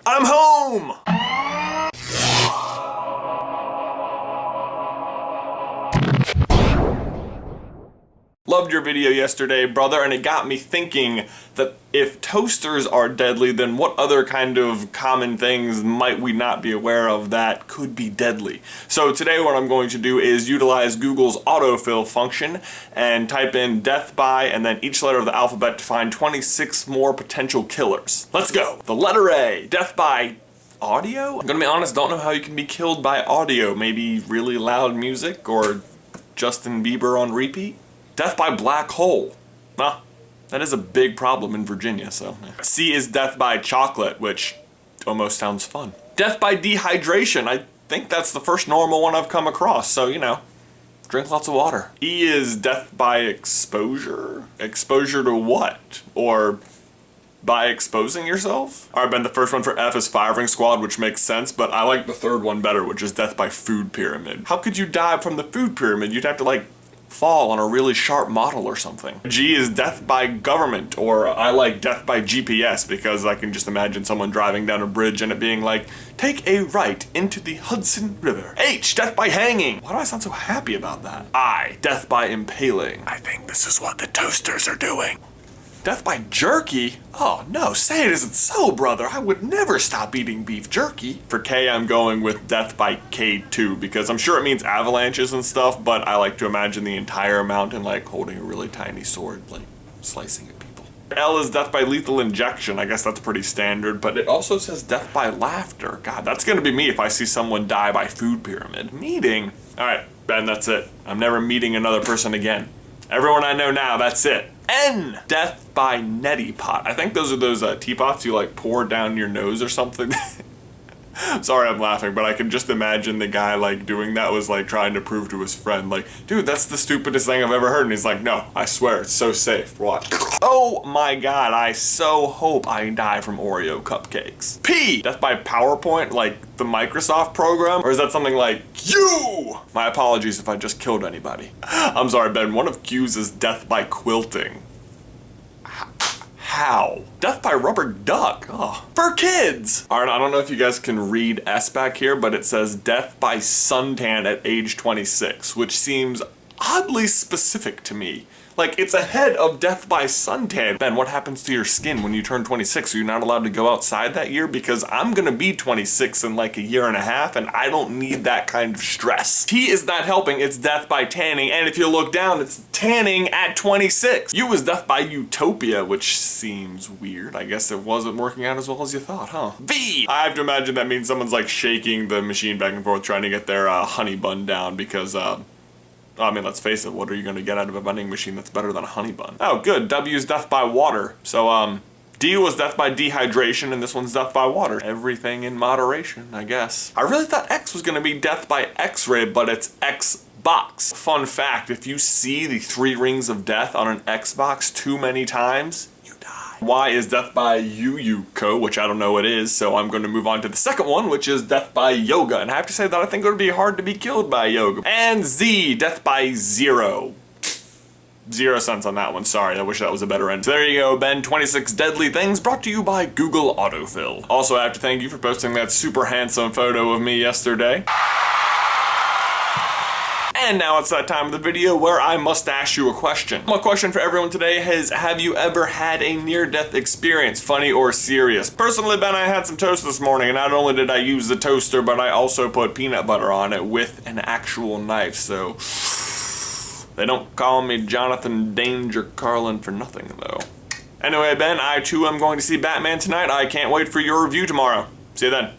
I'm home! Loved your video yesterday, brother, and it got me thinking that if toasters are deadly, then what other kind of common things might we not be aware of that could be deadly? So today what I'm going to do is utilize Google's autofill function and type in death by and then each letter of the alphabet to find 26 more potential killers. Let's go! The letter A, death by audio? I'm gonna be honest, don't know how you can be killed by audio. Maybe really loud music or Justin Bieber on repeat? Death by black hole. Nah, that is a big problem in Virginia, so. C is death by chocolate, which almost sounds fun. Death by dehydration. I think that's the first normal one I've come across, so you know, drink lots of water. E is death by exposure? Exposure to what? Or by exposing yourself? Alright, Ben, the first one for F is firing squad, which makes sense, but I like the third one better, which is death by food pyramid. How could you die from the food pyramid? You'd have to like fall on a really sharp model or something. G is death by government, or I like death by GPS because I can just imagine someone driving down a bridge and it being like, take a right into the Hudson River. H, death by hanging. Why do I sound so happy about that? I, death by impaling. I think this is what the toasters are doing. Death by jerky? Oh no, say it isn't so, brother. I would never stop eating beef jerky. For K, I'm going with death by K2 because I'm sure it means avalanches and stuff, but I like to imagine the entire mountain like holding a really tiny sword, like slicing at people. L is death by lethal injection. I guess that's pretty standard, but it also says death by laughter. God, that's gonna be me if I see someone die by food pyramid. Meeting. All right, Ben, that's it. I'm never meeting another person again. Everyone I know now, that's it. N, death by neti pot. I think those are those teapots you like pour down your nose or something. Sorry I'm laughing, but I can just imagine the guy like doing that was like trying to prove to his friend like, dude, that's the stupidest thing I've ever heard. And he's like, no, I swear, it's so safe, watch. Oh my God, I so hope I die from Oreo cupcakes. P, death by PowerPoint, like the Microsoft program, or is that something like you? My apologies if I just killed anybody. I'm sorry, Ben, one of Q's is death by quilting. How? Death by rubber duck. Oh. For kids! Alright, I don't know if you guys can read S back here, but it says death by suntan at age 26, which seems oddly specific to me. Like, it's ahead of death by suntan. Ben, what happens to your skin when you turn 26? Are you not allowed to go outside that year? Because I'm gonna be 26 in like a year and a half, and I don't need that kind of stress. T is not helping, it's death by tanning, and if you look down, it's tanning at 26. U is death by utopia, which seems weird. I guess it wasn't working out as well as you thought, huh? V! I have to imagine that means someone's like shaking the machine back and forth trying to get their honey bun down because, I mean, let's face it, what are you going to get out of a vending machine that's better than a honey bun? Oh, good. W is death by water. So, D was death by dehydration, and this one's death by water. Everything in moderation, I guess. I really thought X was going to be death by X-ray, but it's Xbox. Fun fact, if you see the 3 rings of death on an Xbox too many times, you die. Y is death by Yu-Yu-Ko, which I don't know what it is, so I'm going to move on to the second one, which is death by yoga. And I have to say that I think it would be hard to be killed by yoga. And Z, death by zero. 0 cents on that one, sorry, I wish that was a better end. So there you go, Ben, 26 deadly things brought to you by Google Autofill. Also, I have to thank you for posting that super handsome photo of me yesterday. And now it's that time of the video where I must ask you a question. My question for everyone today is, have you ever had a near-death experience, funny or serious? Personally, Ben, I had some toast this morning, and not only did I use the toaster, but I also put peanut butter on it with an actual knife, so they don't call me Jonathan Danger Carlin for nothing, though. Anyway, Ben, I too am going to see Batman tonight. I can't wait for your review tomorrow. See you then.